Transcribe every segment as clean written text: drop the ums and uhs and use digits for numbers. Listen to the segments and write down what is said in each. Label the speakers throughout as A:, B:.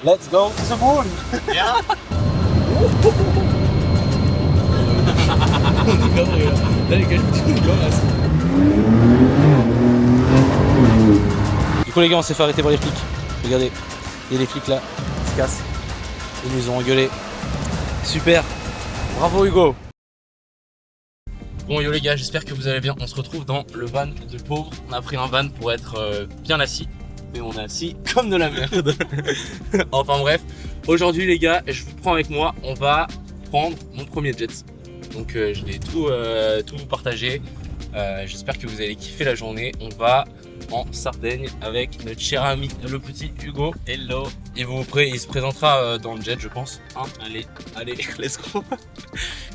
A: Let's go to the moon.
B: Yeah.
A: Du coup les gars, on s'est fait arrêter par les flics. Regardez, il y a des flics là, ils se cassent. Ils nous ont engueulé. Super. Bravo Hugo. Bon yo les gars, j'espère que vous allez bien. On se retrouve dans le van de pauvre. On a pris un van pour être bien assis. Mais on est assis comme de la merde. Enfin bref, aujourd'hui les gars, je vous prends avec moi. On va prendre mon premier jet. Donc je l'ai tout partagé. J'espère que vous allez kiffer la journée. On va en Sardaigne avec notre cher ami le petit Hugo. Hello. Il se présentera dans le jet je pense. Hein, allez, let's go.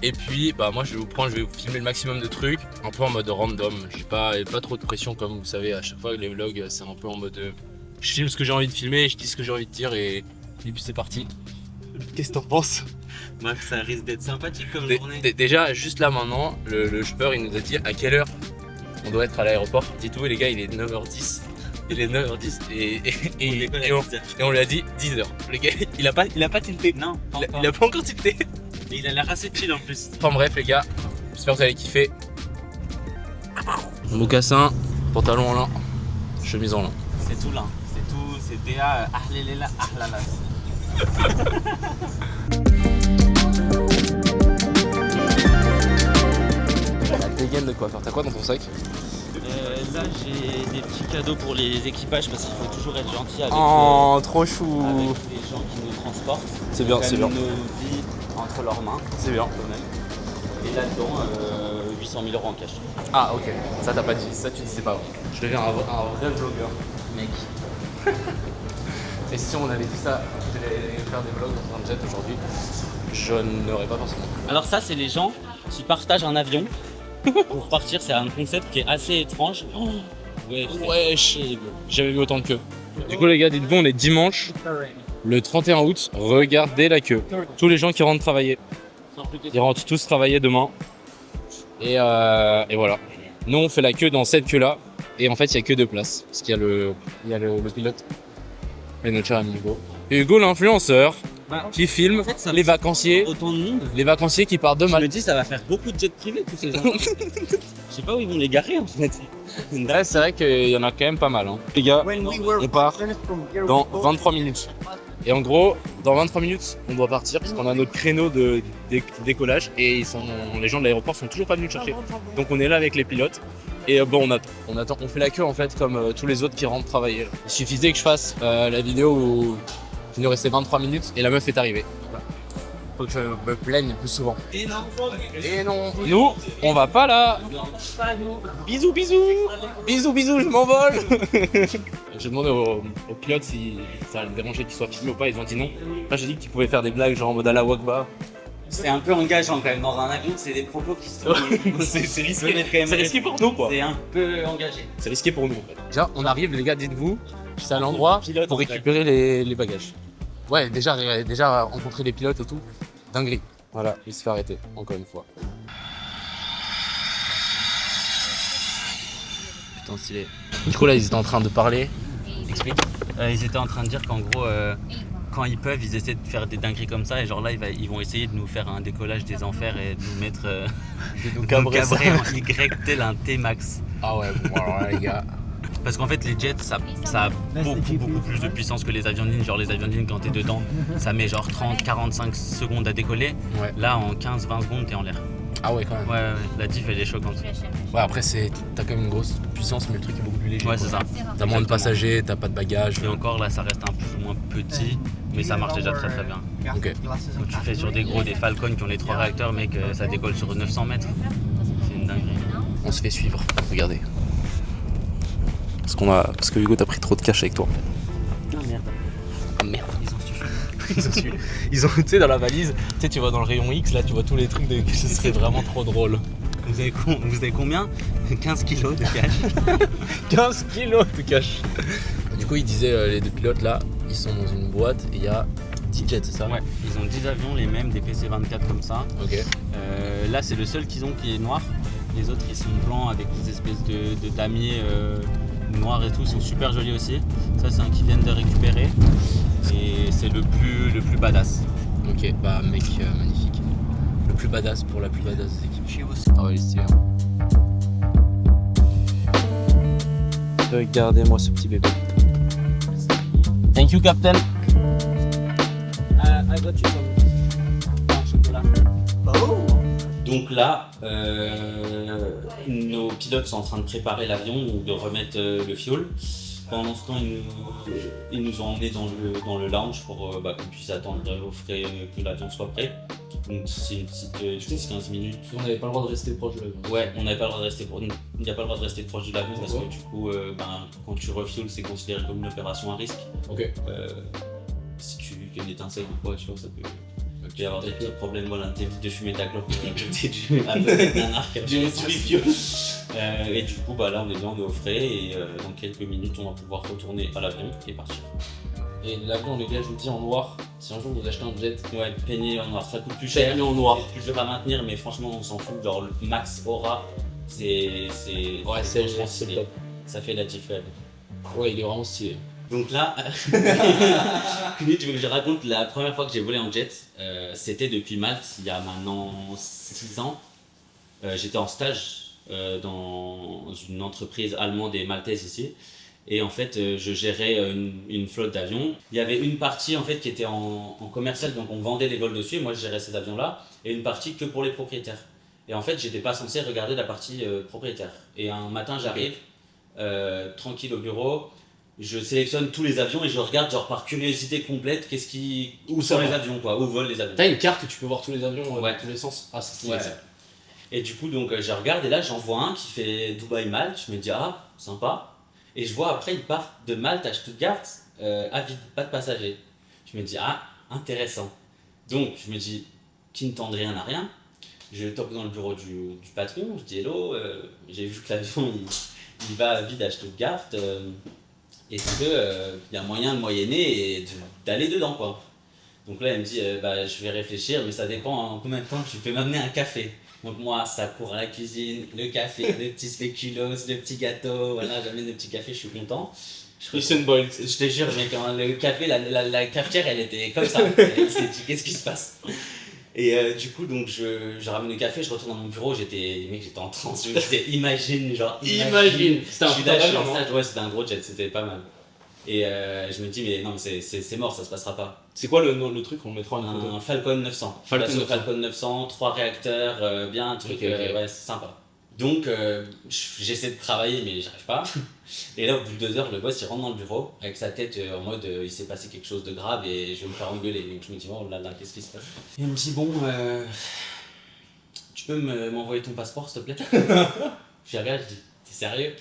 A: Et puis bah moi je vais vous filmer le maximum de trucs, un peu en mode random. J'ai pas trop de pression comme vous savez à chaque fois les vlogs c'est un peu en mode je filme ce que j'ai envie de filmer, je dis ce que j'ai envie de dire et puis c'est parti. Qu'est-ce que t'en penses?
B: Moi, ça risque d'être sympathique comme journée.
A: Déjà juste là maintenant, le chauffeur il nous a dit à quelle heure on doit être à l'aéroport. Dites-vous les gars, il est 9h10. Il est 9h10 et on lui a dit 10h. Le gars, il a pas tilté.
B: Non,
A: il a pas encore tilté.
B: Et il a l'air assez chill en plus.
A: Enfin bref les gars, j'espère que vous allez kiffer. Mocassin, pantalon en lin, chemise en lin.
B: C'est tout là, c'est DA ahléléla ahlalas.
A: Des gaines de quoi faire. T'as quoi dans ton sac?
B: Là j'ai des petits cadeaux pour les équipages parce qu'il faut toujours être gentil avec,
A: trop chou.
B: avec les gens qui nous transportent.
A: C'est bien, c'est bien.
B: Nos vies entre leurs mains.
A: C'est bien.
B: Quand même. Et là-dedans, 800 000 € en cash.
A: Ah ok, ça t'as pas dit, ça tu dis c'est pas vrai. Je deviens un vrai vlogueur.
B: Mec.
A: Et si on avait dit ça, je vais faire des vlogs dans un jet aujourd'hui, je n'aurais pas forcément.
B: Alors ça c'est les gens qui partagent un avion pour partir, c'est un concept qui est assez étrange. Oh,
A: Ouais, j'avais vu autant de queue. Du coup les gars, dites-vous, on est dimanche, le 31 août, regardez la queue. Tous les gens qui rentrent travailler, ils rentrent tous travailler demain. Et voilà. Nous on fait la queue dans cette queue là, et en fait il n'y a que 2 places, parce qu'il y a le pilote et notre cher ami Hugo. Et Hugo l'influenceur qui filme
B: en fait, ça
A: les vacanciers.
B: Autant de monde.
A: Les vacanciers qui partent de
B: Je
A: Malte.
B: me dis ça va faire beaucoup de jets privés tous ces gens. Je sais pas où ils vont les garer en fait.
A: Ouais, c'est vrai qu'il y en a quand même pas mal. Hein. Les gars, on part dans 23 minutes. Et en gros, dans 23 minutes, on doit partir parce qu'on a notre créneau de décollage et les gens de l'aéroport sont toujours pas venus chercher. Donc on est là avec les pilotes et bon, on attend, on fait la queue en fait comme tous les autres qui rentrent travailler. Il suffisait que je fasse la vidéo où il nous restait 23 minutes et la meuf est arrivée. Voilà. Faut que je me plaigne plus souvent. Et non, nous, on va pas là. Bisous, je m'envole. J'ai demandé aux pilotes si ça les dérangeait qu'ils soient filmés ou pas, ils ont dit non. Là j'ai dit qu'ils pouvaient faire des blagues genre en mode à la Wakba.
B: C'est un peu engageant quand même, dans un avion c'est des propos qui sont...
A: C'est risqué pour nous quoi.
B: C'est un peu engagé.
A: C'est risqué pour nous en fait. Déjà on arrive les gars, dites-vous, c'est à l'endroit pour récupérer les bagages. Ouais, déjà rencontrer les pilotes et tout, dinguerie. Voilà, il se fait arrêter, encore une fois. Putain stylé. Du coup là ils étaient en train de parler. Explique.
B: Ils étaient en train de dire qu'en gros, quand ils peuvent, ils essaient de faire des dingueries comme ça. Et genre là, ils vont essayer de nous faire un décollage des enfers et de nous mettre... de nous cabrer en Y tel un T-Max.
A: Ah ouais, bon alors là les gars...
B: Parce qu'en fait les jets ça a beaucoup plus de puissance que les avions de ligne. Genre les avions de ligne quand t'es dedans ça met genre 30-45 secondes à décoller.
A: Ouais.
B: Là en 15-20 secondes t'es en l'air.
A: Ah ouais quand même.
B: Ouais, la diff elle est choquante.
A: Ouais après t'as quand même une grosse puissance mais le truc est beaucoup plus léger.
B: Ouais c'est ça.
A: T'as moins de passagers, t'as pas de bagages.
B: Et encore là ça reste un peu moins petit mais ça marche déjà très bien.
A: Ok.
B: Quand tu fais sur des Falcon qui ont les 3 réacteurs mec ça décolle sur 900 mètres. C'est une dinguerie.
A: On se fait suivre, regardez. Parce que Hugo t'as pris trop de cash avec toi en fait.
B: Ah merde.
A: Ah merde.
B: Ils ont suffi.
A: Ils ont tu sais dans la valise, tu sais tu vas dans le rayon X là tu vois tous les trucs ce serait vraiment trop drôle.
B: Vous avez combien? 15 kilos de cash.
A: 15 kilos de cash. Du coup ils disaient les 2 pilotes là, ils sont dans une boîte et il y a 10 jets c'est ça?
B: Ouais, ils ont 10 avions les mêmes, des PC-24 comme ça.
A: Ok.
B: Là c'est le seul qu'ils ont qui est noir. Les autres ils sont blancs avec des espèces de damiers noirs et tout sont super jolis aussi. Ça c'est un qu'ils viennent de récupérer et c'est le plus badass.
A: Ok, bah mec, magnifique. Le plus badass pour la plus badass des équipes.
B: Ah ouais, c'est
A: Regardez-moi ce petit bébé. Thank you, Captain.
B: I got you some chocolat. Oh. Donc là, nos pilotes sont en train de préparer l'avion, ou de remettre le fuel. Pendant ce temps, ils nous ont emmenés dans le lounge pour qu'on puisse attendre au frais que l'avion soit prêt. Donc c'est une petite 10-15 minutes.
A: On n'avait pas le droit de rester proche de l'avion.
B: Ouais, on n'avait pas le droit de rester il n'y a pas le droit de rester proche de l'avion parce que du coup, quand tu refuels, c'est considéré comme une opération à risque.
A: Ok.
B: Si tu fais une étincelle ou quoi, tu vois, ça peut y avoir des petits problèmes. Voilà, t'évites de fumer ta clope à côté d'un arc. Et du coup, là, on est au frais et dans quelques minutes, on va pouvoir retourner à l'avion et partir.
A: Et l'avion, les gars, je vous dis en noir, si un jour vous achetez un jet,
B: ouais, peigné en noir, ça coûte plus cher.
A: Peigné en noir.
B: C'est plus dur à maintenir, mais franchement, on s'en fout. Genre, le Max Aura, c'est
A: c'est top.
B: Ça fait la différence.
A: Ouais, il est vraiment stylé.
B: Donc là, tu veux que je raconte la première fois que j'ai volé en jet, c'était depuis Malte, il y a maintenant 6 ans. J'étais en stage dans une entreprise allemande et maltaise ici. Et en fait, je gérais une flotte d'avions. Il y avait une partie en fait qui était en commercial, donc on vendait les vols dessus. Et moi, je gérais ces avions-là, et une partie que pour les propriétaires. Et en fait, j'étais pas censé regarder la partie propriétaire. Et un matin, j'arrive tranquille au bureau. Je sélectionne tous les avions et je regarde genre par curiosité complète où sont les avions, quoi, où volent les avions.
A: T'as une carte où tu peux voir tous les avions
B: ouais.
A: dans tous les sens. Ah, c'est stylé
B: ouais.
A: ça.
B: Et du coup, donc je regarde et là j'en vois un qui fait Dubaï-Malte. Je me dis ah, sympa. Et je vois après il part de Malte à Stuttgart à vide, pas de passagers. Je me dis ah, intéressant. Donc je me dis qui ne tente rien à rien. Je toque dans le bureau du patron, je dis hello, j'ai vu que l'avion il va à vide à Stuttgart. Est-ce qu'il y a moyen de moyenner et d'aller dedans quoi. Donc là il me dit je vais réfléchir mais ça dépend en combien de temps tu peux m'amener un café. Donc moi ça court à la cuisine, le café, le petit spéculoos, le petit gâteau, voilà j'amène le petit café, je suis content. Je te jure mais quand le café, la cafetière elle était comme ça, elle s'est dit qu'est-ce qui se passe. Et du coup donc je ramène le café, je retourne dans mon bureau, j'étais en transe, je me disais imagine.
A: C'était un
B: stage, ouais c'était un gros jet, c'était pas mal. Et je me dis mais non c'est mort, ça se passera pas.
A: C'est quoi le truc qu'on mettra en photo?
B: Un Falcon 900. Falcon 900, 3 réacteurs, bien un truc,
A: okay.
B: Ouais c'est sympa. Donc j'essaie de travailler mais j'arrive pas. Et là au bout de 2 heures le boss il rentre dans le bureau avec sa tête en mode il s'est passé quelque chose de grave et je vais me faire engueuler. Donc je me dis oh là là qu'est-ce qui se passe. Et il me dit bon tu peux m'envoyer ton passeport s'il te plaît. Je regarde, je dis t'es sérieux?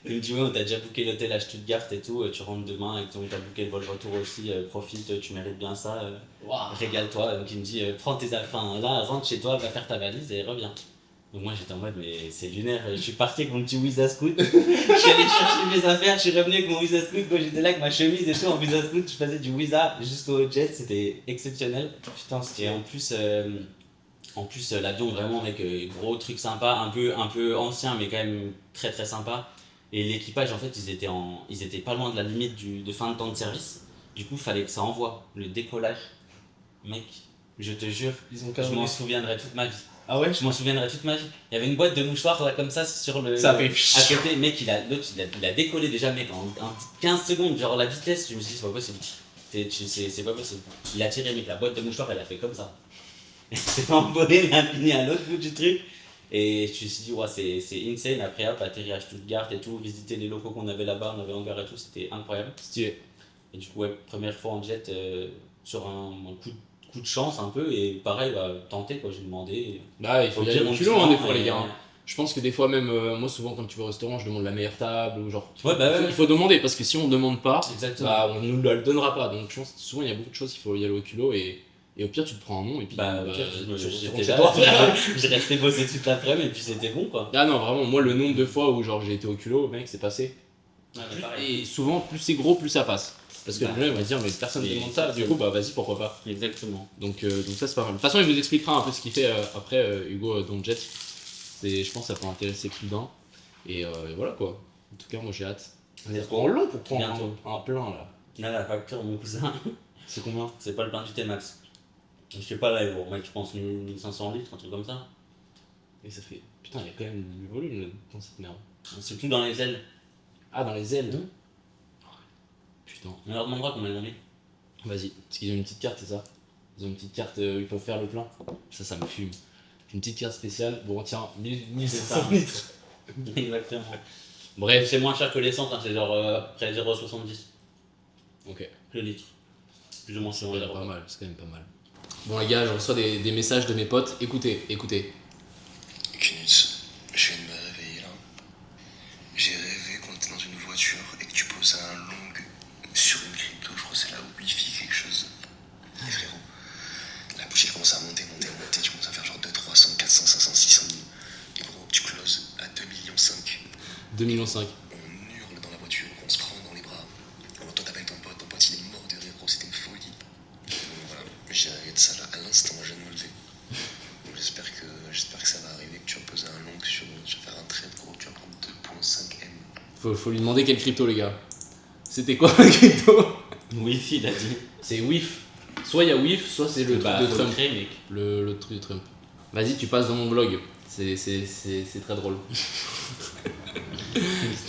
B: Il me dit ouais on t'a déjà booké l'hôtel à Stuttgart et tout, tu rentres demain et on t'a booké le vol retour aussi, profite, tu mérites bien ça, régale-toi. Donc il me dit prends tes affaires là, rentre chez toi, va faire ta valise et reviens. Donc moi j'étais en mode mais c'est lunaire, je suis parti avec mon petit Wiza Scoot, je suis allé chercher mes affaires, je suis revenu avec mon Wiza Scoot, moi j'étais là avec ma chemise et tout en Wiza Scoot, je faisais du Wiza jusqu'au jet, c'était exceptionnel. Putain c'était en plus l'avion vraiment mec, gros truc sympa, un peu ancien mais quand même très très sympa. Et l'équipage en fait ils étaient pas loin de la limite de fin de temps de service, du coup il fallait que ça envoie le décollage. Mec, je te jure, je m'en souviendrai toute ma vie.
A: Ah ouais?
B: Je m'en souviendrai toute ma vie. Il y avait une boîte de mouchoirs là, comme ça sur le.
A: Ça fait.
B: À côté, mec, il a décollé déjà, mec, en 15 secondes. Genre la vitesse, je me suis dit, c'est pas possible. C'est pas possible. Il a tiré, mec, la boîte de mouchoirs, elle a fait comme ça. C'est envolé, il a fini à l'autre bout du truc. Et je me suis dit, ouais, c'est insane. Après, hop, atterrir à Stuttgart et tout, visiter les locaux qu'on avait là-bas, on avait hangar et tout, c'était incroyable.
A: Stylé.
B: Et du coup, ouais, première fois en jet sur un coup de chance un peu, et pareil, tenter quoi, j'ai demandé.
A: Bah, il faut y aller au culot, des fois, les gars. Je pense que des fois, même moi, souvent, quand tu vas au restaurant, je demande la meilleure table, ou genre.
B: Ouais,
A: il faut demander, parce que si on ne demande pas,
B: exactement.
A: On nous la donnera pas. Donc, je pense que souvent, il y a beaucoup de choses, il faut y aller au culot, et au pire, tu te prends un nom, et puis.
B: J'étais là, j'ai resté bosser toute l'après-midi, et puis c'était bon quoi.
A: Ah non, vraiment, moi, le nombre de fois où genre j'ai été au culot, mec, c'est passé. Et souvent, plus c'est gros, plus ça passe. Parce que le mec va dire mais personne ne demande ça, du coup vas-y pourquoi pas.
B: Exactement.
A: Donc ça c'est pas mal. De toute façon il vous expliquera un peu ce qu'il fait après Hugo dans le jet. Je pense que ça peut intéresser plus d'un. Et voilà quoi. En tout cas moi j'ai hâte. C'est trop long pour prendre
B: Bientôt.
A: un plein là.
B: Là, la facture, mon cousin,
A: C'est combien?
B: c'est pas le plein du T-Max. Je sais pas, là, ils vont remettre, je pense, 1500 litres, un truc comme ça.
A: Et ça fait. Putain, il y a quand même du volume dans cette merde.
B: C'est tout dans les ailes.
A: Ah, dans les ailes. Putain.
B: On leur demandera combien ils ont mis.
A: Vas-y, parce qu'ils ont une petite carte, c'est ça? Ils ont une petite carte où ils peuvent faire le plein. Ça me fume. Une petite carte spéciale. Bon, tiens, 1500 litres.
B: Exactement.
A: Bref.
B: C'est moins cher que l'essence, hein, c'est genre près de 0,70
A: Ok.
B: le litre. Plus ou moins, c'est
A: C'est
B: vrai.
A: pas mal, c'est quand même pas mal. Bon, les gars, je reçois des messages de mes potes. Écoutez.
C: Knut, je viens de me réveiller là. J'ai rêvé qu'on était dans une voiture et que tu posais un long sur une crypto, je crois que c'est la Wi-Fi quelque chose. Et frérot, la bougie elle commence à monter, tu commences à faire genre 2, 300, 400, 500, 600 000. Et gros, tu closes à 2,5 millions.
A: 2,5 millions.
C: On hurle dans la voiture, on se prend dans les bras. Alors toi t'appelles ton pote il est mort de rire, gros, c'était une folie. Donc voilà, j'ai rêvé de ça là à l'instant, je viens de me lever. Donc j'espère que ça va arriver, que tu vas poser un long sur. Tu vas faire un trade, gros, tu vas prendre 2,5 M.
A: Faut lui demander quelle crypto, les gars. C'était quoi la crypto?
B: Wi-Fi, il a dit.
A: C'est WIF. Soit il y a WIF, soit c'est le truc de
B: faut
A: Trump.
B: le créer, mec.
A: Le truc de Trump. Vas-y, tu passes dans mon blog. C'est très drôle.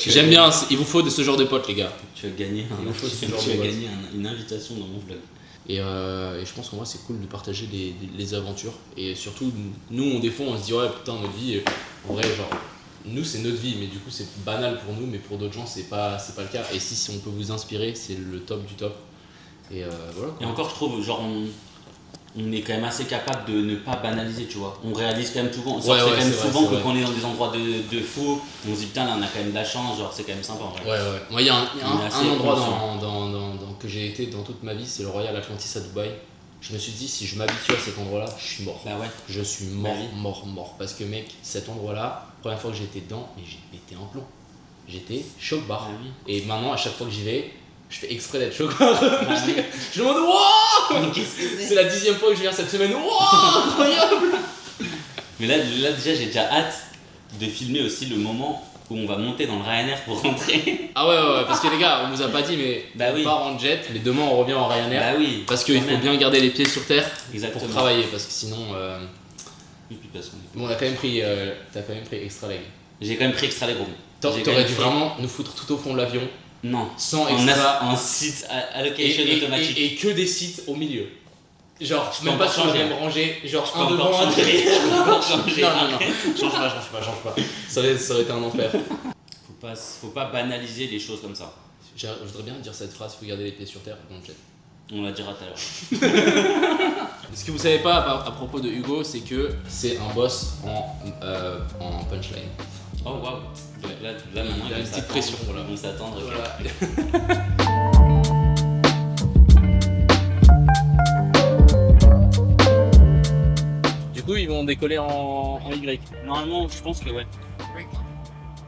A: J'aime bien, il vous faut de ce genre de potes, les gars.
B: Tu vas gagner,
A: Il faut ce genre
B: tu
A: de
B: vas
A: boîte.
B: gagner une invitation dans mon vlog.
A: Et je pense qu'en vrai, c'est cool de partager les aventures. Et surtout, nous, des fois, on se dit, ouais, putain, notre vie, en vrai, genre, nous, c'est notre vie, mais du coup, c'est banal pour nous, mais pour d'autres gens, c'est pas le cas. Et si on peut vous inspirer, c'est le top du top. Et voilà.
B: Et encore, je trouve, genre, on est quand même assez capable de ne pas banaliser, tu vois. On réalise quand même souvent,
A: Ouais,
B: c'est quand même
A: c'est
B: souvent
A: vrai,
B: que
A: c'est
B: quand on est dans des endroits de fou, on se dit putain, là, on a quand même de la chance, genre, c'est quand même sympa en vrai.
A: Ouais. Moi, il y a
B: On est assez
A: un endroit
B: conscient.
A: que j'ai été dans toute ma vie, c'est le Royal Atlantis à Dubaï. Je me suis dit, si je m'habitue à cet endroit-là, je suis mort.
B: Bah ouais.
A: Je suis
B: Bah
A: mort,
B: oui.
A: mort. Parce que, mec, cet endroit-là, première fois que j'étais dedans, mais j'ai pété un plomb. J'étais choc-barre.
B: Bah oui.
A: Et maintenant, à chaque fois que j'y vais, je fais exprès d'être choc-barre.
B: Bah oui.
A: Je demande, wouah!
B: Mais qu'est-ce que
A: C'est la 10e fois que je viens cette semaine. Wouah! Incroyable!
B: Mais là, déjà, j'ai déjà hâte de filmer aussi le moment où on va monter dans le Ryanair pour rentrer.
A: Ah ouais, parce que les gars, on vous a pas dit, mais
B: Bah
A: on
B: oui.
A: part en jet, mais demain on revient en Ryanair.
B: Bah oui.
A: Parce qu'il
B: quand
A: faut
B: même.
A: bien garder les pieds sur terre
B: Exactement.
A: pour travailler, parce que sinon.
B: Et puis, parce qu'on est-
A: Bon, t'as quand même pris extra leg.
B: J'ai quand même pris extra les gros. J'ai quand
A: T'aurais
B: même
A: dû
B: pris-
A: vraiment nous foutre tout au fond de l'avion,
B: Non.
A: sans
B: En,
A: extra,
B: en site allocation automatique.
A: et que des sites au milieu. Genre,
B: Je peux
A: même pas
B: encore
A: sur la
B: changer.
A: même rangée, genre
B: peux
A: un devant,
B: encore
A: un
B: changer.
A: derrière.
B: Je peux encore changer.
A: Non, change pas. Ça aurait été un enfer.
B: Faut pas banaliser les choses comme ça.
A: Je voudrais bien dire cette phrase, faut garder les pieds sur terre dans le jet.
B: On la dira tout à l'heure.
A: Ce que vous savez pas à propos de Hugo, c'est que c'est un boss en punchline.
B: Oh waouh. Là
A: Il
B: maintenant,
A: a
B: ils
A: une
B: vont
A: petite
B: s'attendre.
A: pression, voilà.
B: Ils vont s'attendre. ok.
A: Voilà. Du coup, ils vont décoller en Y.
B: Normalement, je pense que ouais.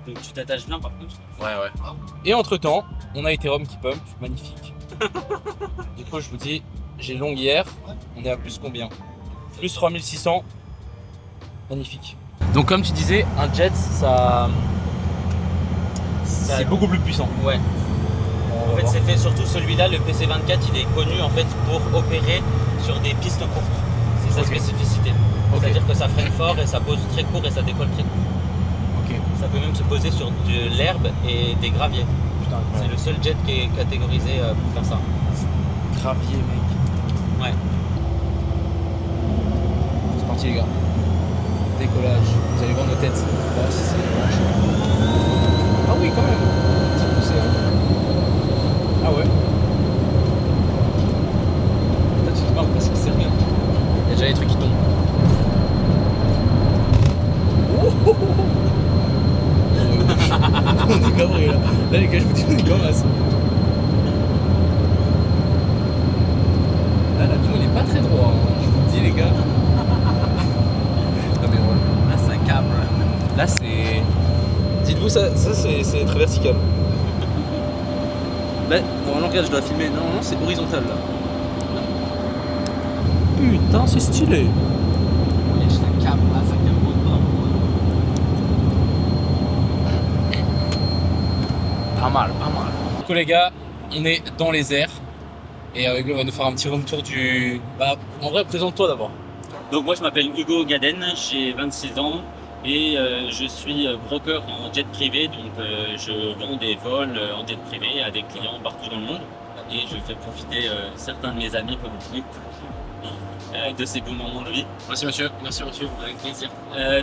B: Donc tu t'attaches bien par contre.
A: Ouais. Et entre temps, on a Ethereum qui pump, magnifique. Du coup, je vous dis, j'ai long hier, on est à plus combien? Plus 3600. Magnifique. Donc, comme tu disais, un jet, c'est beaucoup plus puissant.
B: Ouais. En fait, c'est fait surtout celui-là, le PC24, il est connu en fait pour opérer sur des pistes courtes. C'est sa
A: Ok.
B: spécificité.
A: Ok.
B: C'est-à-dire que ça freine fort et ça pose très court et ça décolle très court.
A: Ok.
B: Ça peut même se poser sur de l'herbe et des graviers.
A: Putain,
B: C'est le seul jet qui est catégorisé pour faire ça.
A: gravier, mec.
B: Ouais.
A: C'est parti, les gars. Décollage. Vous allez voir nos têtes. Là, c'est ah oui, quand même. Un petit poussé, hein. Ah ouais. Là, tu te marres parce que c'est rien. Il y a déjà des trucs qui tombent. Oh, oh, oh, oh. On est cabré là. Là, les gars, je vous dis, on est comme ça. Là, l'avion, il est pas très droit. Hein. Je vous le dis, les gars. Non, mais voilà.
B: Là, ça câble.
A: Là, c'est. Dites-vous, ça c'est très vertical. Là, normalement, regarde, je dois filmer. Non, c'est horizontal là. Putain, c'est stylé.
B: Ça câble, là, ça câble pas.
A: Pas mal, pas mal. Du coup les gars, on est dans les airs. Et Hugo va nous faire un petit room tour du... Bah, en vrai, présente-toi d'abord.
B: Donc moi je m'appelle Hugo Gaden, j'ai 26 ans et je suis broker en jet privé, donc je vends des vols en jet privé à des clients partout dans le monde et je fais profiter certains de mes amis comme vous de ces bons moments de vie.
A: Merci monsieur, avec plaisir.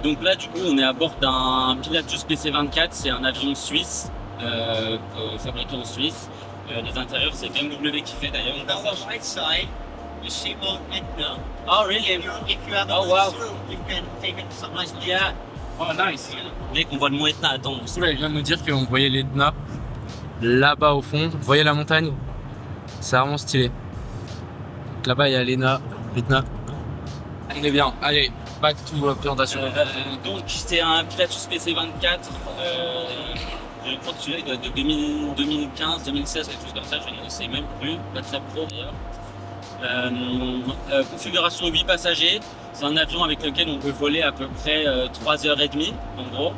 B: Donc là du coup on est à bord d'un Pilatus PC-24, c'est un avion suisse, fabriqué en Suisse. Les intérieurs c'est BMW qui fait d'ailleurs. Oh really? Oh wow. Yeah.
A: Oh nice.
B: Dès qu'on voit le mont Etna, attends.
A: Là, il vient de nous dire qu'on voyait l'Etna là-bas au fond. Vous voyez la montagne? C'est vraiment stylé. Donc là-bas il y a l'Etna. On est bien. Allez, back to la présentation.
B: Donc c'est un Pilatus PC-24. Je crois que celui-là il doit être de 2015, 2016, quelque chose comme ça. Je ne sais même plus. Pas très pro d'ailleurs. Configuration 8 passagers. C'est un avion avec lequel on peut voler à peu près 3h30 en gros.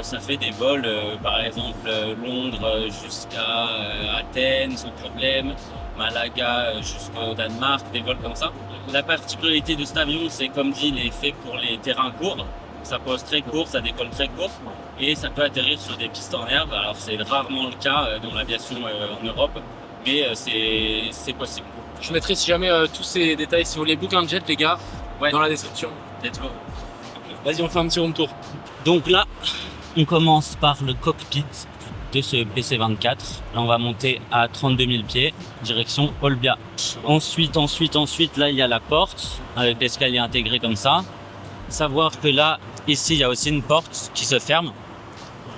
B: Ça fait des vols par exemple Londres jusqu'à Athènes sans problème, Malaga jusqu'au Danemark, des vols comme ça. La particularité de cet avion, c'est comme dit, il est fait pour les terrains courts. Ça pose très court, ça décolle très court et ça peut atterrir sur des pistes en herbe. Alors c'est rarement le cas dans l'aviation en Europe, mais c'est possible.
A: Je mettrai si jamais tous ces détails, si vous voulez booker un jet les gars, dans la description.
B: Let's go.
A: Vas-y, on fait un petit room tour.
B: Donc là, on commence par le cockpit de ce PC-24. Là, on va monter à 32 000 pieds, direction Olbia. Ensuite, là, il y a la porte avec l'escalier intégré comme ça. Savoir que là, ici, il y a aussi une porte qui se ferme.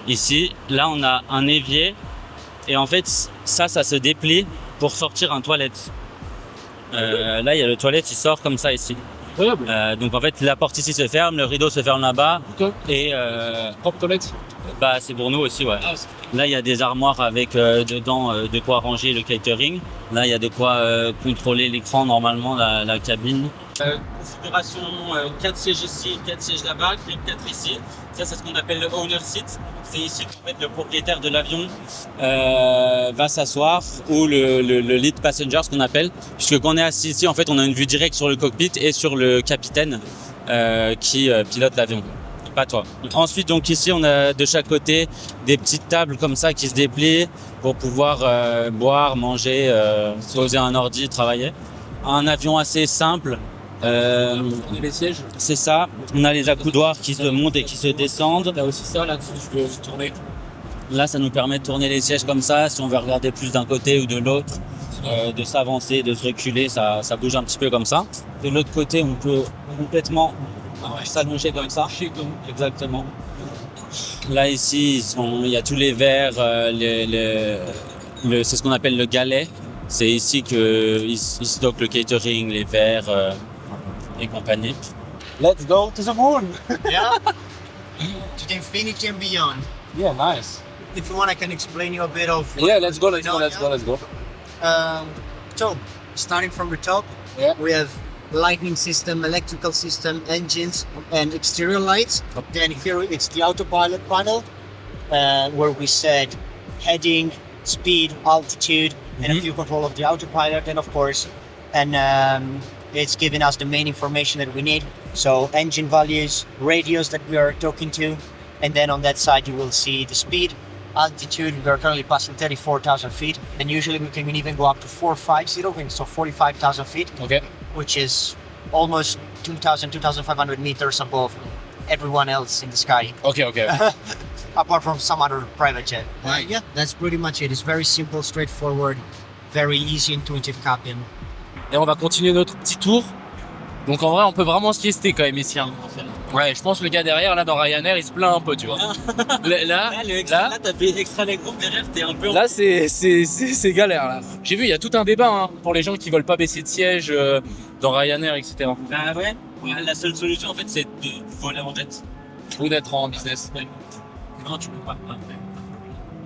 B: Ici, là, on a un évier. Et en fait, ça se déplie pour sortir un toilette. Là, il y a le toilette, il sort comme ça ici.
A: Incroyable.
B: Donc en fait, la porte ici se ferme, le rideau se ferme là-bas.
A: Okay.
B: Et
A: propre toilette.
B: Bah, c'est pour nous aussi, ouais.
A: Ah,
B: là, il y a des armoires avec dedans de quoi ranger le catering. Là, il y a de quoi contrôler l'écran, normalement, la cabine. Configuration 4 sièges ici, 4 sièges là-bas, 4 ici. Ça, c'est ce qu'on appelle le owner seat. C'est ici qu'en fait, le propriétaire de l'avion va s'asseoir, ou le lead passenger, ce qu'on appelle. Puisque quand on est assis ici, en fait, on a une vue directe sur le cockpit et sur le capitaine qui pilote l'avion. Pas toi. Ensuite, donc ici, on a de chaque côté des petites tables comme ça qui se déplient pour pouvoir boire, manger, poser un ordi, travailler. Un avion assez simple.
A: On a les sièges.
B: C'est ça. On a les accoudoirs qui se montent et qui se descendent.
A: T'as aussi ça là-dessus, je peux tourner.
B: Là, ça nous permet de tourner les sièges comme ça. Si on veut regarder plus d'un côté ou de l'autre, de s'avancer, de se reculer, ça bouge un petit peu comme ça. De l'autre côté, on peut complètement s'allonger comme ça. Exactement. Là, ici, il y a tous les verres, c'est ce qu'on appelle le galet. C'est ici qu'ils stockent le catering, les verres et compagnie.
A: Let's go to the moon.
D: Yeah, to infinity and beyond.
A: Yeah, nice.
D: If you want, I can explain you a bit of.
A: Yeah, let's go.
D: So, starting from the top,
A: Yeah.
D: we have lighting system, electrical system, engines, and exterior lights. Then here it's the autopilot panel, where we set heading, speed, altitude, and a few control of the autopilot, and of course, it's giving us the main information that we need. So engine values, radios that we are talking to, and then on that side you will see the speed, altitude. We are currently passing 34,000 feet, and usually we can even go up to 450, so 45,000 feet,
A: Okay.
D: which is almost 2,500 meters above everyone else in the sky,
A: Okay.
D: apart from some other private jet.
A: Right.
D: Yeah, that's pretty much it. It's very simple, straightforward, very easy, intuitive cabin.
A: Et on va continuer notre petit tour. Donc en vrai, on peut vraiment se siester quand même ici. Hein. Ouais, je pense que le gars derrière, là, dans Ryanair, il se plaint un peu, tu vois. Là,
B: t'as fait extra les groupes derrière, t'es un peu.
A: là, c'est galère, là. J'ai vu, il y a tout un débat hein, pour les gens qui veulent pas baisser de siège dans Ryanair, etc.
B: Bah ouais. La seule solution, en fait, c'est de voler en jet.
A: Ou d'être en business.
B: Non, tu peux pas.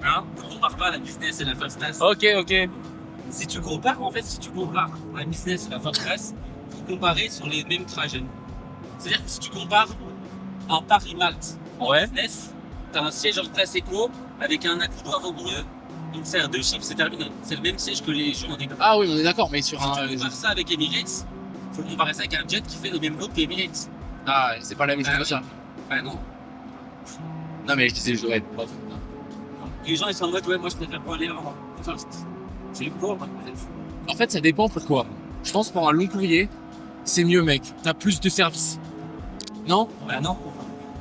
B: Hein? On compare pas la business et la first class.
A: Ok.
B: Si tu compares la business et la first class, faut comparer sur les mêmes trajets. C'est-à-dire que si tu compares un Paris-Malte en
A: Ouais.
B: business, t'as un siège en classe éco avec un accoudoir au milieu, une serre de chiffres, c'est terminé. C'est le même siège que les gens ont découvert.
A: Ah oui, on est d'accord, mais sur
B: Si
A: un.
B: tu compares ça avec Emirates, faut comparer ça avec un jet qui fait le même look qu'Emirates.
A: Ah, c'est pas la même chose que ça.
B: Bah non.
A: Non, mais je disais, je devrais. Bref.
B: Les gens ils sont en mode ouais, moi je préfère pas aller en first. C'est pour peut-être.
A: En fait, ça dépend pourquoi. Je pense pour un long courrier, c'est mieux, mec. T'as plus de services. Non?
B: Bah non.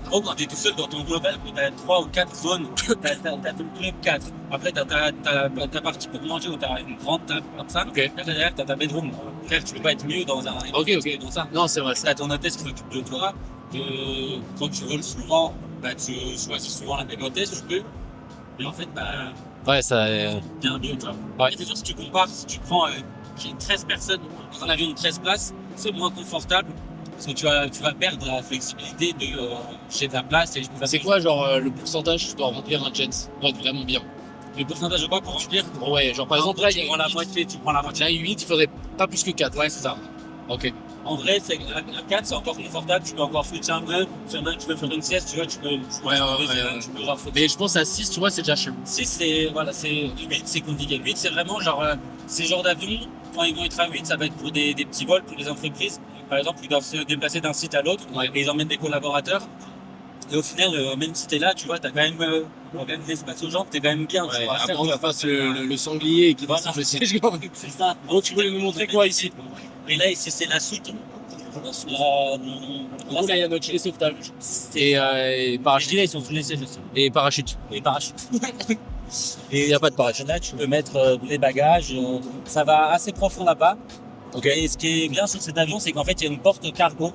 B: Gros, quand t'es tout seul dans ton global, t'as 3 ou 4 zones, t'as tout le club 4. Après, t'as ta partie pour manger où t'as une grande table comme ça.
A: Ok.
B: Après, derrière, t'as ta bedroom. Frère, tu peux pas être mieux dans un.
A: Ok.
B: Dans ça.
A: Non, c'est vrai.
B: T'as ton hôtesse qui s'occupe de toi. Quand tu voles souvent, bah, tu choisis souvent la même hôtesse, tu peux. Et en fait, bah,
A: Ouais, ça.
B: bien mieux, tu vois.
A: Ouais.
B: Et c'est sûr, si tu compares, si tu prends 13 personnes dans un avion de 13 places, c'est moins confortable. Parce que tu vas perdre la flexibilité de chez ta place. Et
A: C'est quoi, genre, le pourcentage que tu dois remplir un jet pour être vraiment bien?
B: le pourcentage de quoi pour remplir?
A: Ouais, genre par exemple, là, il
B: tu
A: y
B: prends
A: a
B: la
A: 8.
B: moitié, tu prends la moitié.
A: Là, 8, il faudrait pas plus que 4.
B: Ouais, c'est ça.
A: Ok.
B: En vrai, à 4, c'est encore confortable. Tu peux encore switcher un peu. Si tu veux faire une sieste, tu vois, tu peux.
A: Ouais.
B: Tu peux genre
A: Mais je pense à 6, tu vois, c'est déjà chaud.
B: 6, c'est. Voilà, c'est. 8, c'est compliqué. 8, c'est vraiment genre. Ces genres d'avions, quand ils vont être à 8, ça va être pour des petits vols pour les entreprises. Par exemple, ils doivent se déplacer d'un site à l'autre et ils emmènent des collaborateurs. Et au final, même si t'es là, tu vois, t'as quand même l'espace aux gens, t'es quand même bien.
A: Ouais,
B: tu vois.
A: avant qu'on fasse le sanglier qui
B: Voilà.
A: descend le siège quand même.
B: C'est ça.
A: Donc tu voulais nous montrer quoi ici?
B: Et là, ici, c'est la soute.
A: Là, il y a notre gilet sauvetage. Et
B: Les
A: parachute.
B: gilets, ils sont sous les sièges aussi.
A: Et parachute.
B: Les parachutes.
A: Et il n'y a pas de parachute.
B: Là, tu peux mettre les bagages. Ça va assez profond là-bas.
A: Ok.
B: Et ce qui est bien sur cet avion, c'est qu'en fait, il y a une porte cargo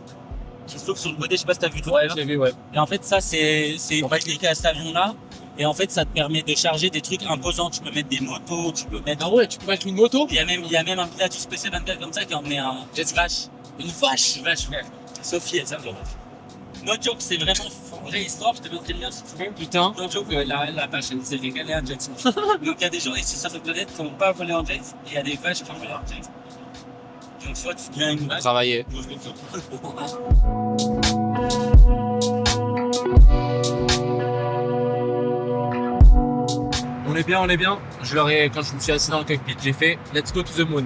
B: qui s'ouvre sur le côté. Je sais pas si tu as vu toi.
A: Ouais, je l'ai vu, ouais.
B: Et en fait, ça, c'est appliqué à cet avion-là. Et en fait, ça te permet de charger des trucs imposants. Tu peux mettre des motos, tu peux mettre.
A: Ah ouais, tu peux mettre une moto?
B: Il y a même un pilote PC-24 comme ça qui a emmené un jet vache.
A: Une vache?
B: Une vache, frère. Sophie, elle s'appelle. No joke, c'est vraiment une vraie histoire. Je te montrerai le lien si tu veux.
A: Putain.
B: No joke, la vache, elle s'est régalée en jet. Donc il y a des gens ici sur cette planète qui n'ont pas volé en jet. Et il y a des vaches qui ont volé en jet. Donc soit tu deviens une vache.
A: Travailler. On est bien, on est bien. Je leur ai, quand je me suis assis dans le cockpit, j'ai fait let's go to the moon.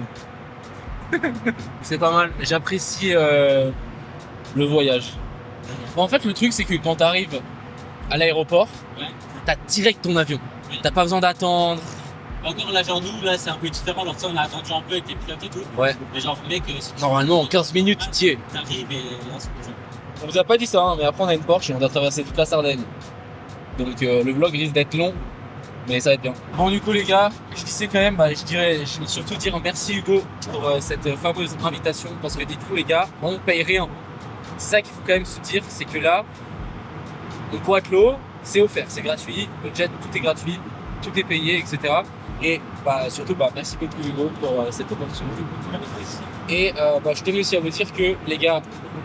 A: C'est pas mal. J'apprécie le voyage. Bon, en fait, le truc, c'est que quand tu arrives à l'aéroport,
B: Ouais.
A: t'as direct ton avion.
B: Oui.
A: T'as pas besoin d'attendre.
B: Encore là, genre nous, là, c'est un peu différent. Alors ça, on a attendu un peu avec les pilotes et tout.
A: Ouais.
B: Mais genre, mec, si tu
A: Normalement, en 15 minutes, tu t'y es.
B: t'arrives et là, c'est bon.
A: On vous a pas dit ça, hein, mais après, on a une Porsche et on doit traverser toute la Sardaigne. Donc, le vlog risque d'être long, mais ça va être bien. Bon, du coup, les gars, je disais quand même, je vais surtout dire merci Hugo pour cette fameuse invitation, parce que dites-vous, les gars, on ne paye rien. C'est ça qu'il faut quand même se dire, c'est que là, au Poitou, c'est offert, c'est gratuit, le jet, tout est gratuit, tout est payé, etc. Et surtout, merci beaucoup Hugo pour cette opportunité. Et je tenais aussi à vous dire que, les gars,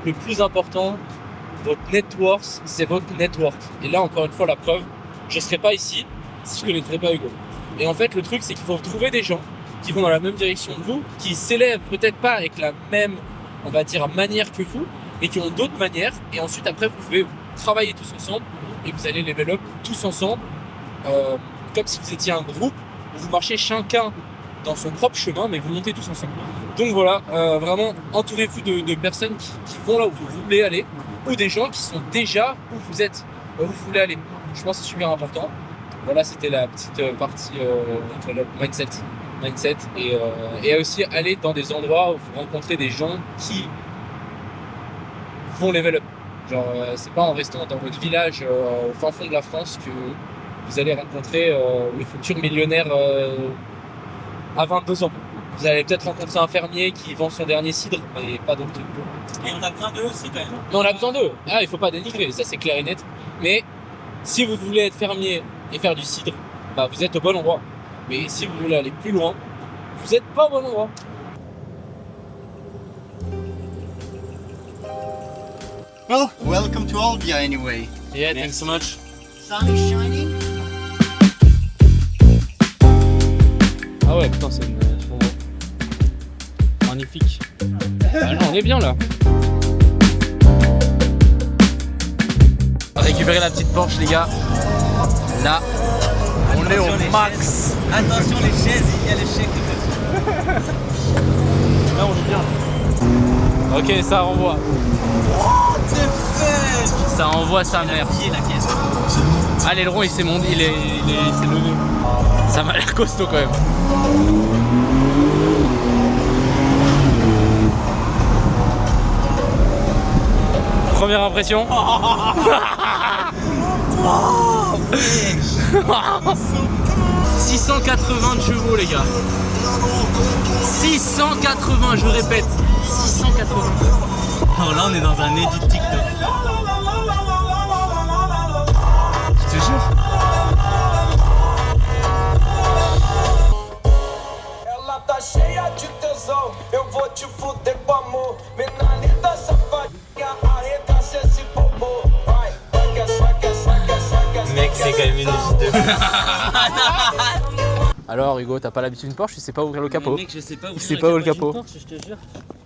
A: le plus important, votre network, c'est votre network. Et là, encore une fois, la preuve, je ne serais pas ici si je ne connaîtrais pas Hugo. Et en fait, le truc, c'est qu'il faut trouver des gens qui vont dans la même direction que vous, qui s'élèvent peut-être pas avec la même, on va dire, manière que vous, et qui ont d'autres manières. Et ensuite, après, vous pouvez travailler tous ensemble et vous allez level up tous ensemble, comme si vous étiez un groupe où vous marchez chacun dans son propre chemin, mais vous montez tous ensemble. Donc voilà, vraiment, entourez-vous de personnes qui vont là où vous voulez aller, ou des gens qui sont déjà où vous êtes, où vous voulez aller. Je pense que c'est super important. Voilà, c'était la petite partie mindset et aussi aller dans des endroits où vous rencontrez des gens qui vont level up. Genre, c'est pas en restant dans votre village au fin fond de la France que vous allez rencontrer le futur millionnaire à 22 ans. Vous allez peut-être rencontrer un fermier qui vend son dernier cidre, mais pas d'autres trucs.
B: Et on a besoin d'eux aussi quand même.
A: Mais on a besoin d'eux. Ah, il faut pas dénigrer, ça c'est clair et net. Mais si vous voulez être fermier et faire du cidre, vous êtes au bon endroit. Mais si vous voulez aller plus loin, vous n'êtes pas au bon endroit.
D: Well, welcome to Olbia anyway.
A: Yeah, thanks so much.
D: Sun is shining.
A: Ah ouais, putain, c'est magnifique. Là, on est bien là. Récupérer la petite Porsche, les gars. Là, on est au max.
B: Attention les chaises, il y a les chèques de
A: Là, on est bien. Ok, ça renvoie.
B: What the fuck?
A: Ça envoie sa mère.
B: Pied la caisse.
A: Ah, l'aileron il s'est monté, il s'est levé. Ça m'a l'air costaud quand même. Première impression.
B: Oh, mec.
A: 680 de chevaux les gars. 680, je répète. 680.
B: Alors là, on est dans un edit TikTok.
A: Je te jure.
E: Ela tá cheia de tesão, eu vou te fuder com amor. Menina safadinha, arregaça esse bobo. Vai,
B: Mec, c'est quand même une vidéo.
A: Alors Hugo, t'as pas l'habitude d'une Porsche, tu sais pas ouvrir le capot.
B: Mec, je sais pas ouvrir
A: C'est pas où le capot.
B: d'une Porsche, je te jure.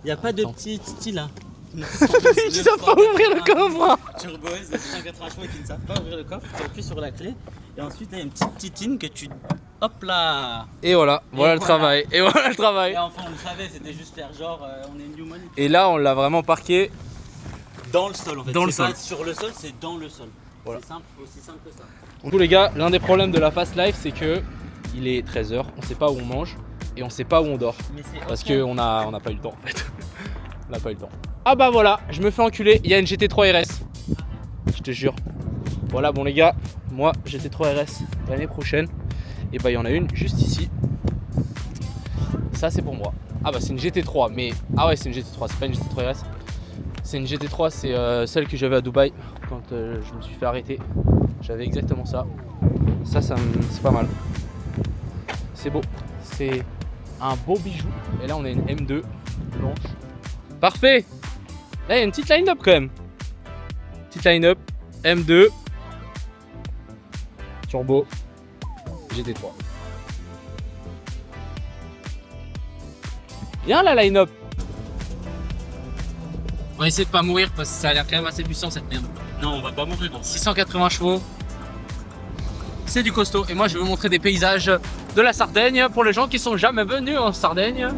B: Y a pas de petit style là.
A: Ils savent pas ouvrir le coffre.
B: Turbo S de 180 chevaux qui ne savent pas ouvrir le coffre, tu appuies sur la clé et ensuite il y a une petite titine que tu... Hop là.
A: Et voilà, voilà le
B: voilà.
A: travail. Et voilà le travail.
B: Et enfin on le savait, c'était juste faire genre on est new money.
A: Et là, on l'a vraiment parqué.
B: Dans le sol en fait.
A: Dans le
B: C'est pas
A: sol.
B: sur le sol, c'est dans le sol.
A: Voilà.
B: C'est simple, aussi simple que ça.
A: Du coup les gars, l'un des problèmes de la Fast Life, c'est que il est 13h, on sait pas où on mange et on sait pas où on dort.
B: Mais c'est
A: Parce
B: ok.
A: qu'on n'a pas eu le temps en fait. On n'a pas eu le temps. Ah bah voilà, je me fais enculer, il y a une GT3 RS. Je te jure. Voilà, bon les gars, moi GT3 RS l'année prochaine. Et bah il y en a une juste ici. Ça c'est pour moi. Ah bah c'est une GT3, mais... Ah ouais, c'est une GT3, c'est pas une GT3 RS. C'est une GT3, c'est celle que j'avais à Dubaï quand je me suis fait arrêter. J'avais exactement ça. Ça c'est pas mal. C'est beau. C'est un beau bijou. Et là on a une M2 blanche. Parfait. Là il y a une petite line-up quand même. Petite line-up. M2. Turbo. GT3. Bien la line-up. On va essayer de pas mourir parce que ça a l'air quand même assez puissant cette merde.
B: Non, on va pas mourir.
A: 680 chevaux. C'est du costaud. Et moi je vais vous montrer des paysages de la Sardaigne pour les gens qui sont jamais venus en Sardaigne.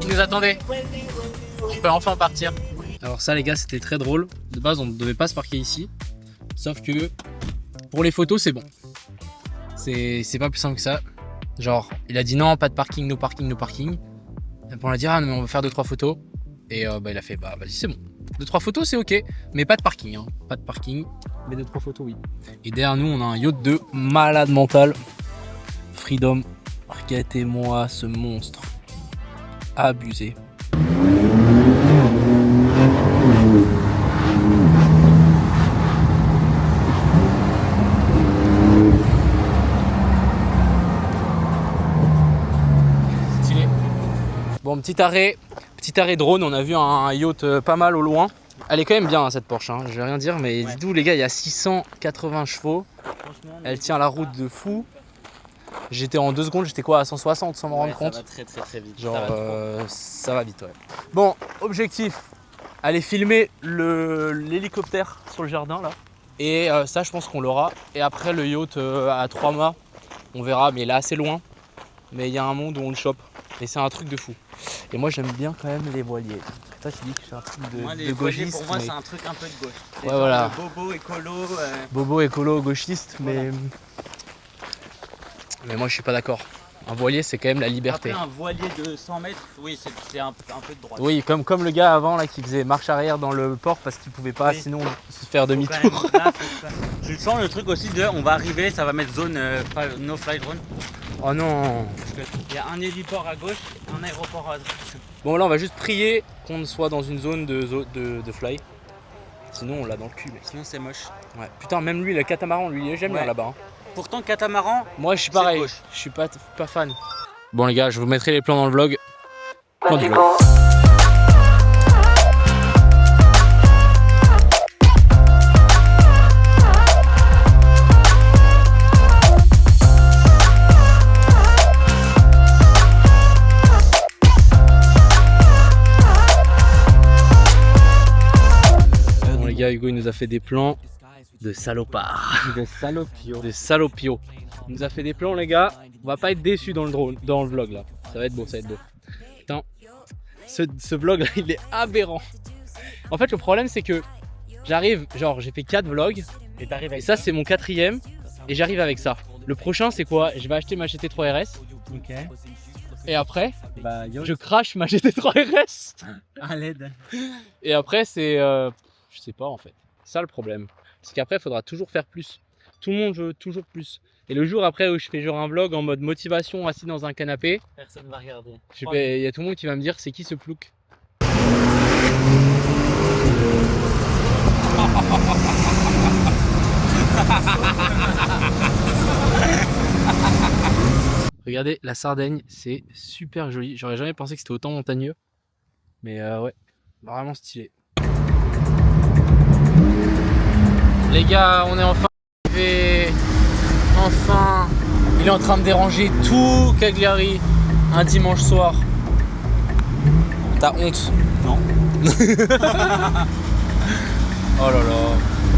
A: Qui nous attendait. On peut enfin partir. Alors ça les gars, c'était très drôle. De base on ne devait pas se parquer ici. Sauf que pour les photos c'est bon. C'est pas plus simple que ça. Genre il a dit non, pas de parking, no parking, no parking. Et puis on a dit ah mais on va faire 2-3 photos. Et bah il a fait bah vas-y c'est bon. 2-3 photos c'est ok, mais pas de parking hein. Pas de parking, mais 2-3 photos oui. Et derrière nous on a un yacht de malade mental. Freedom, regardez-moi ce monstre. Abusé. Stylé. Bon, petit arrêt drone, on a vu un yacht pas mal au loin. Elle est quand même bien hein, cette Porsche, hein. Je vais rien dire, mais
B: Ouais.
A: dites-vous les gars, il y a 680 chevaux.
B: Franchement,
A: Elle tient la route de fou. J'étais en 2 secondes, j'étais quoi à 160 sans m'en rendre compte.
B: Ça va très très très vite.
A: Genre
B: Ça va trop.
A: ça va vite ouais. Bon, objectif, aller filmer l'hélicoptère sur le jardin là. Et ça je pense qu'on l'aura. Et après le yacht à 3 mâts, on verra, mais il est assez loin. Mais il y a un monde où on le chope. Et c'est un truc de fou. Et moi j'aime bien quand même les voiliers. Toi tu dis que c'est un truc
B: Moi,
A: de
B: les voiliers,
A: gauchiste.
B: pour moi,
A: mais-
B: c'est un truc un peu de gauche. C'est
A: Ouais,
B: genre
A: voilà.
B: le bobo, écolo.
A: Bobo écolo gauchiste, mais... Mais moi je suis pas d'accord. Un voilier c'est quand même la liberté.
B: Après, un voilier de 100 mètres, oui, c'est un peu de droite.
A: Oui, comme le gars avant là qui faisait marche arrière dans le port parce qu'il pouvait pas
B: Oui.
A: sinon se faire
B: Faut quand
A: demi-tour.
B: même- là, faut quand même- Je le sens le truc aussi de on va arriver, ça va mettre zone no fly drone.
A: Oh non.
B: Parce que il y a un héliport à gauche, un aéroport à droite.
A: Bon là on va juste prier qu'on soit dans une zone de fly. Sinon on l'a dans le cul mec.
B: Sinon c'est moche.
A: Ouais. Putain même lui le catamaran lui j'aime bien
B: Ouais.
A: là-bas. Hein.
B: Pourtant catamaran,
A: Moi je suis
B: C'est
A: pareil,
B: gauche.
A: je suis pas fan. Bon les gars je vous mettrai les plans dans le vlog. Plan du vlog. Hugo il nous a fait des plans de salopard.
B: De salopio.
A: De salopio. Il nous a fait des plans les gars. On va pas être déçus dans le vlog là. Ça va être beau, ça va être beau. Putain, ce vlog là il est aberrant. En fait le problème c'est que j'arrive, genre j'ai fait 4 vlogs. Et ça c'est mon 4e. Et j'arrive avec ça. Le prochain c'est quoi? Je vais acheter ma GT3 RS.
B: Ok.
A: Et après,
B: yo.
A: je crache ma GT3 RS.
B: À l'aide.
A: Et après c'est, je sais pas en fait. Ça le problème. C'est qu'après il faudra toujours faire plus. Tout le monde veut toujours plus. Et le jour après où je fais genre un vlog en mode motivation assis dans un canapé,
B: Personne va regarder.
A: il y a tout le monde qui va me dire c'est qui ce plouc. Regardez la Sardaigne, c'est super joli. J'aurais jamais pensé que c'était autant montagneux. Mais ouais, vraiment stylé. Les gars, on est enfin arrivé. Enfin, il est en train de déranger tout Cagliari un dimanche soir. T'as honte?
B: Non.
A: Oh là là.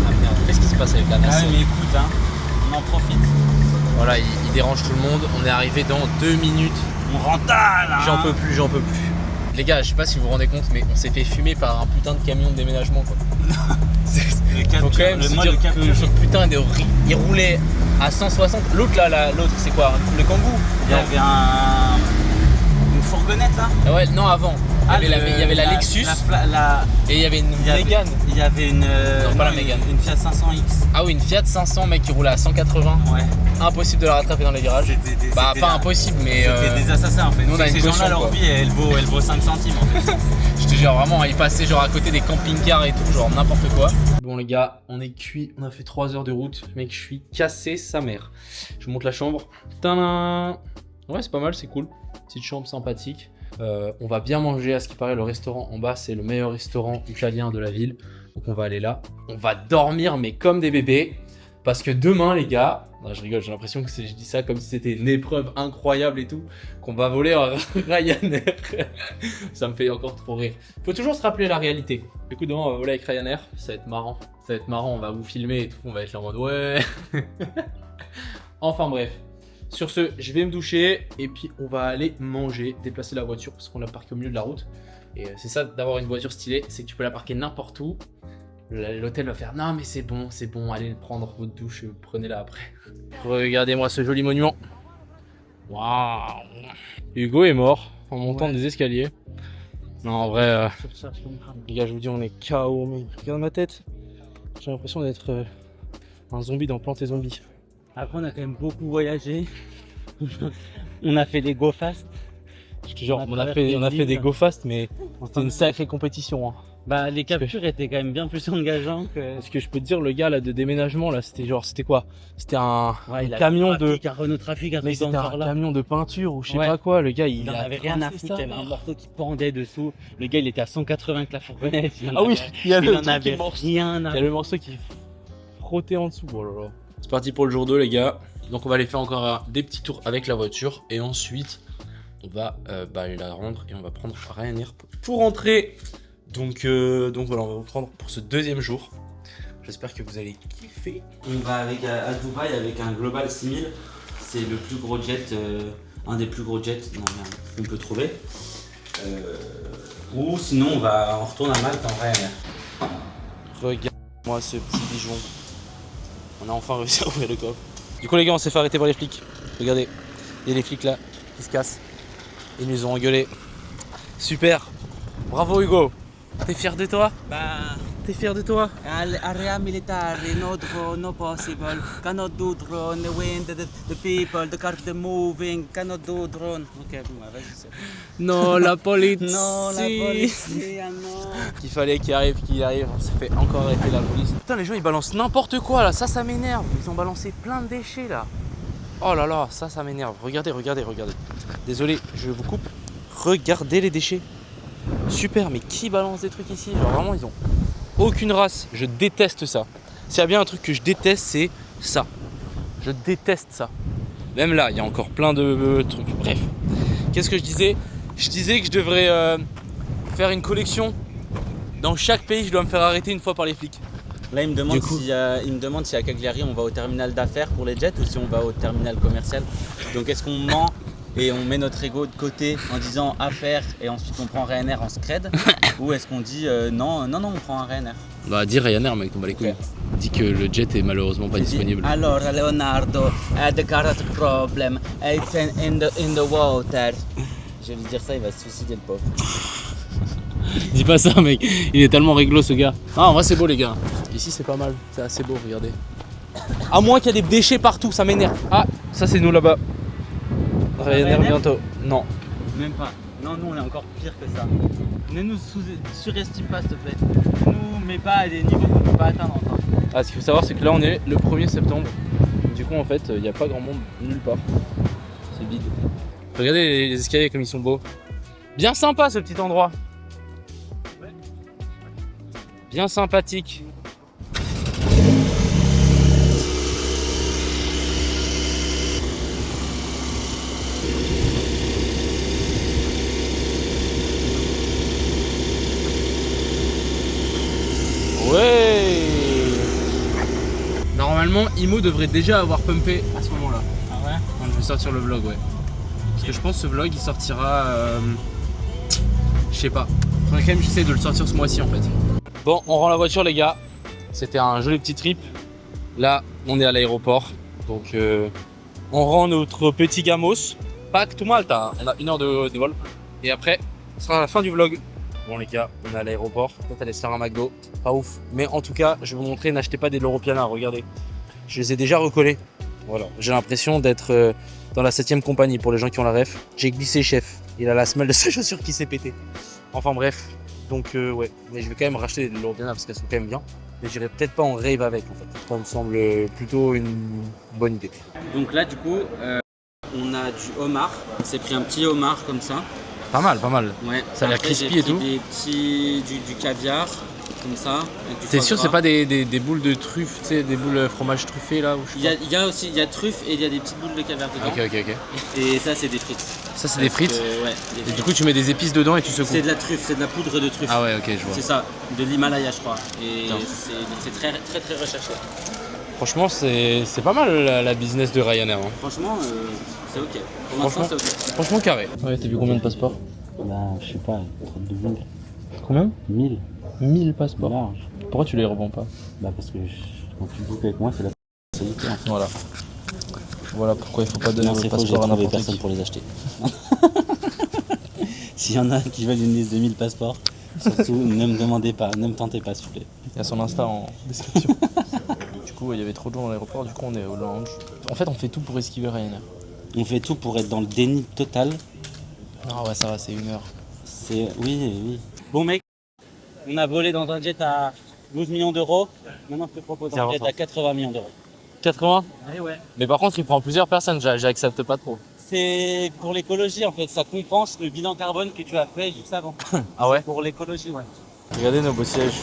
A: Ah merde, qu'est-ce qui se passe avec la
B: Ah
A: nacelle?
B: mais écoute, hein, on en profite.
A: Voilà, il dérange tout le monde. On est arrivé dans 2 minutes.
B: On rentale hein.
A: J'en peux plus, j'en peux plus. Les gars, je sais pas si vous vous rendez compte, mais on s'est fait fumer par un putain de camion de déménagement quoi. Faut quand même se dire que ce putain il roulait à 160. L'autre là, l'autre c'est quoi? Le Kangoo?
B: Il y avait une fourgonnette là.
A: Ah ouais, non avant. Il y avait la Lexus et il y avait une Mégane.
B: Il y avait une.
A: Non, pas la Mégane.
B: Une Fiat 500X.
A: Ah oui, une Fiat 500 mec qui roulait à 180.
B: Ouais.
A: Impossible de la rattraper dans les virages. Bah pas impossible mais
B: C'était des assassins en fait.
A: nous, on a une
B: ces gens-là,
A: caution,
B: leur
A: quoi.
B: vie elle vaut 5 centimes en fait.
A: Je te jure vraiment, il passait genre à côté des camping-cars et tout, genre n'importe quoi. Bon les gars, on est cuit, on a fait 3 heures de route. Mec, je suis cassé sa mère. Je vous montre la chambre. Tadam. Ouais, c'est pas mal, c'est cool. Petite chambre sympathique. On va bien manger, à ce qui paraît le restaurant en bas c'est le meilleur restaurant italien de la ville. Donc on va aller là. On va dormir mais comme des bébés. Parce que demain les gars, non, je rigole, j'ai l'impression que je dis ça comme si c'était une épreuve incroyable et tout, qu'on va voler un Ryanair. Ça me fait encore trop rire. Faut toujours se rappeler la réalité. Écoute, demain on va voler avec Ryanair, ça va être marrant. Ça va être marrant, on va vous filmer et tout, on va être là en mode ouais. Enfin bref. Sur ce, je vais me doucher et puis on va aller manger, déplacer la voiture parce qu'on la parque au milieu de la route. Et c'est ça d'avoir une voiture stylée, c'est que tu peux la parquer n'importe où. L'hôtel va faire non mais c'est bon, allez prendre votre douche, prenez-la après. Regardez-moi ce joli monument. Waouh. Hugo est mort en montant des escaliers. Non en vrai, les gars je vous dis on est KO, mais regarde ma tête. J'ai l'impression d'être un zombie dans Plantes et Zombies.
B: Après on a quand même beaucoup voyagé. On a fait des go fast.
A: Je te jure, on a fait des go fast mais c'était une sacrée compétition. Hein.
B: Bah les captures étaient quand même bien plus engageantes que.
A: Parce que je peux te dire le gars là de déménagement là c'était quoi? C'était un camion de.
B: Renault Trafic
A: Mais c'était un camion de peinture ou je sais pas quoi. Le gars il
B: en avait rien à foutre. Il y avait un morceau qui pendait dessous. Le gars il était à 180 avec la fourgonnette.
A: Ah oui, il y a le
B: morceau
A: qui frottait en dessous. Oh là là. C'est parti pour le jour 2 les gars. Donc on va aller faire encore des petits tours avec la voiture et ensuite on va aller la rendre et on va prendre Ryanair pour rentrer. Donc voilà, on va reprendre pour ce 2e jour. J'espère que vous allez kiffer.
B: On va à Dubaï avec un Global 6000. C'est le plus gros jet, un des plus gros jets qu'on peut trouver. Ou sinon on retourne à Malte en Ryanair.
A: Regarde-moi ce petit bijon. On a enfin réussi à ouvrir le coffre. Du coup les gars on s'est fait arrêter par les flics. Regardez, il y a les flics là qui se cassent. Ils nous ont engueulé. Super. Bravo Hugo. T'es fier de toi?
B: Bah,
A: t'es fier de toi?
B: Area militare, no drone, no possible. Cannot do drone, the wind, the people, the car, the moving, cannot do drone. Ok, bon, vas-y.
A: Non, la police.
B: Non, la police. Non.
A: Qu'il fallait qu'il arrive, on s'est fait encore arrêter la police. Putain, les gens ils balancent n'importe quoi là, ça m'énerve. Ils ont balancé plein de déchets là. Oh là là, ça m'énerve. Regardez. Désolé, je vous coupe. Regardez les déchets. Super, mais qui balance des trucs ici? Genre vraiment, ils ont aucune race. Je déteste ça. S'il y a bien un truc que je déteste, c'est ça. Je déteste ça. Même là, il y a encore plein de trucs. Bref. Qu'est-ce que je disais? Je disais que je devrais faire une collection. Dans chaque pays, je dois me faire arrêter une fois par les flics.
B: Là, il me demande
A: Du coup-
B: si à Cagliari on va au terminal d'affaires pour les jets ou si on va au terminal commercial. Donc est-ce qu'on ment et on met notre ego de côté en disant affaires et ensuite on prend Ryanair en scred ou est-ce qu'on dit non, on prend un Ryanair.
A: Bah dis Ryanair mec, on va les couilles. Dis que le jet est malheureusement pas disponible.
B: Alors Leonardo, the car has a problem, it's in the water. Je vais lui dire ça, il va se suicider le pauvre.
A: Dis pas ça mec, il est tellement réglo ce gars. Ah en vrai c'est beau les gars. Ici c'est pas mal, c'est assez beau, regardez. À moins qu'il y a des déchets partout, ça m'énerve. Ah, ça c'est nous là-bas. Ryanair bientôt. Non.
B: Même pas. Non, nous on est encore pire que ça. Ne nous surestime pas s'il te plaît. Ne nous mets pas à des niveaux qu'on peut pas atteindre encore.
A: Ah, ce qu'il faut savoir c'est que là on est le 1er septembre. Du coup en fait il n'y a pas grand monde nulle part. C'est vide. Regardez les escaliers comme ils sont beaux. Bien sympa ce petit endroit. Bien sympathique. Ouais. Normalement, Imo devrait déjà avoir pumpé à ce moment-là.
B: Ah ouais?
A: Quand je vais sortir le vlog, ouais. Parce que je pense que ce vlog il sortira. Je sais pas. Faudrait quand même que j'essaie de le sortir ce mois-ci en fait. Bon, on rend la voiture les gars. C'était un joli petit trip. Là, on est à l'aéroport. Donc, on rend notre petit gamos. Pas tout mal, on a 1 heure de vol. Et après, ce sera la fin du vlog. Bon les gars, on est à l'aéroport. Peut-être aller se faire un McDo. Pas ouf. Mais en tout cas, je vais vous montrer, n'achetez pas des Loro-Piana. Regardez. Je les ai déjà recollés. Voilà. J'ai l'impression d'être dans la 7ème compagnie pour les gens qui ont la ref. J'ai glissé chef. Il a la semelle de sa chaussure qui s'est pétée. Enfin bref. Donc ouais. Mais je vais quand même racheter des Loro-Piana parce qu'elles sont quand même bien. Mais j'irai peut-être pas en rave avec en fait. Ça me semble plutôt une bonne idée.
B: Donc là du coup, on a du homard. On s'est pris un petit homard comme ça.
A: Pas mal, pas mal.
B: Ouais.
A: Ça a l'air
B: Après,
A: crispy
B: j'ai
A: et tout.
B: pris des petits, du caviar comme ça. avec du
A: T'es
B: foie
A: sûr
B: gras.
A: c'est pas des boules de truffes, tu sais, des boules fromage truffé là ou je sais
B: Il y a aussi, il y a truffe et il y a des petites boules de caviar dedans.
A: pas. Ok.
B: Et ça c'est des frites.
A: Ça c'est des frites.
B: Ouais. Des
A: Et
B: frites.
A: du coup tu mets des épices dedans et tu secoues.
B: C'est de la truffe, c'est de la poudre de truffe.
A: Ah ouais, ok, je vois.
B: C'est ça, de l'Himalaya je crois. Et
A: Putain.
B: c'est très recherché.
A: Franchement c'est pas mal la business de Ryanair. Hein.
B: Franchement, c'est ok. Pour l'instant c'est ok.
A: Franchement carré. Ouais, t'as vu combien de passeports?
B: Bah, je sais pas, 32 000.
A: Combien?
B: 1000.
A: 1000 passeports.
B: Large.
A: Pourquoi tu les revends pas?
B: Bah, parce que quand tu bookes avec moi, c'est la qualité.
A: Voilà. Voilà pourquoi il faut pas donner
B: Non,
A: votre
B: c'est faux, j'ai
A: passeport à
B: trouvé
A: n'importe
B: personne
A: qui.
B: pour les acheter. S'il y en a qui veulent une liste de 1000 passeports, surtout ne me demandez pas, ne me tentez pas s'il vous plaît.
A: Il y a son Insta en description. Du coup il y avait trop de gens dans l'aéroport, du coup on est au lounge. En fait on fait tout pour esquiver Ryanair.
B: On fait tout pour être dans le déni total.
A: Ah ouais ça va, c'est 1 heure.
B: C'est. Oui. Bon, mec, on a volé dans un jet à 12 millions d'euros. Maintenant, je te propose un jet à 80 millions d'euros.
A: 80?
B: Ouais.
A: Mais par contre il prend plusieurs personnes, j'accepte pas trop.
B: C'est pour l'écologie en fait, ça compense le bilan carbone que tu as fait juste avant.
A: Ah ouais?
B: Pour l'écologie, ouais.
A: Regardez nos beaux sièges.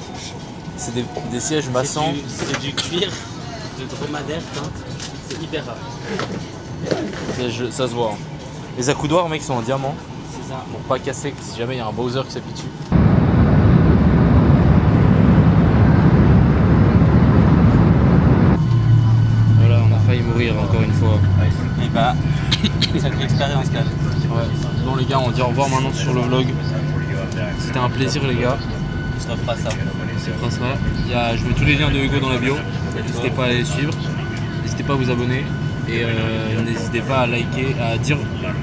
A: C'est des sièges maçons.
B: C'est du cuir de dromadaire teinte. C'est hyper rare.
A: Ça se voit. Hein. Les accoudoirs mec sont en diamant.
B: C'est ça.
A: Pour pas casser si jamais il y a un Bowser qui s'appuie dessus. Voilà, on a failli mourir encore une fois.
B: Et bah, sacrée expérience quand même.
A: Ouais. Bon les gars, on dit au revoir maintenant sur le vlog. C'était un plaisir les gars.
B: Je referai ça.
A: C'est pas ça. Je mets tous les liens de Hugo dans la bio. N'hésitez pas à les suivre. N'hésitez pas à vous abonner. Et n'hésitez pas à liker, à dire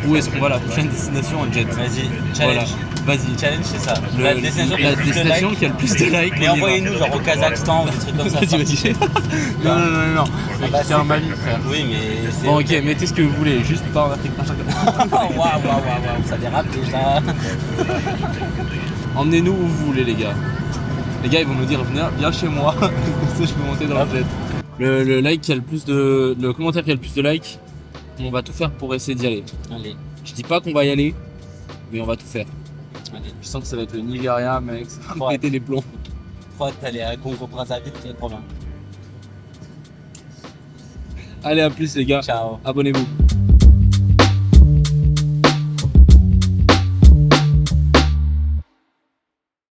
A: où est-ce qu'on va la prochaine destination en jet.
B: Vas-y,
A: Voilà.
B: challenge.
A: Vas-y.
B: Challenge, c'est ça.
A: La destination qui a le plus de likes.
B: Mais envoyez-nous genre au Kazakhstan ou des trucs comme ça.
A: Vas-y. Non. C'est un Mali, frère.
B: Oui, mais c'est.
A: Bon, ok, mettez ce que vous voulez, juste pas en Afrique.
B: Waouh, ça dérape déjà.
A: Emmenez-nous où vous voulez, les gars. Les gars, ils vont nous dire viens chez moi. Comme ça, je peux monter dans la jet. Le like qui a le commentaire qui a le plus de likes, on va tout faire pour essayer d'y aller.
B: Allez,
A: Je dis pas qu'on va y aller, mais on va tout faire.
B: allez.
A: Je sens que ça va être le Nigeria, mec. Ça va me péter les plombs.
B: Faut aller à Congo-Brazzaville, c'est trop bien.
A: Allez, à plus, les gars.
B: Ciao.
A: Abonnez-vous.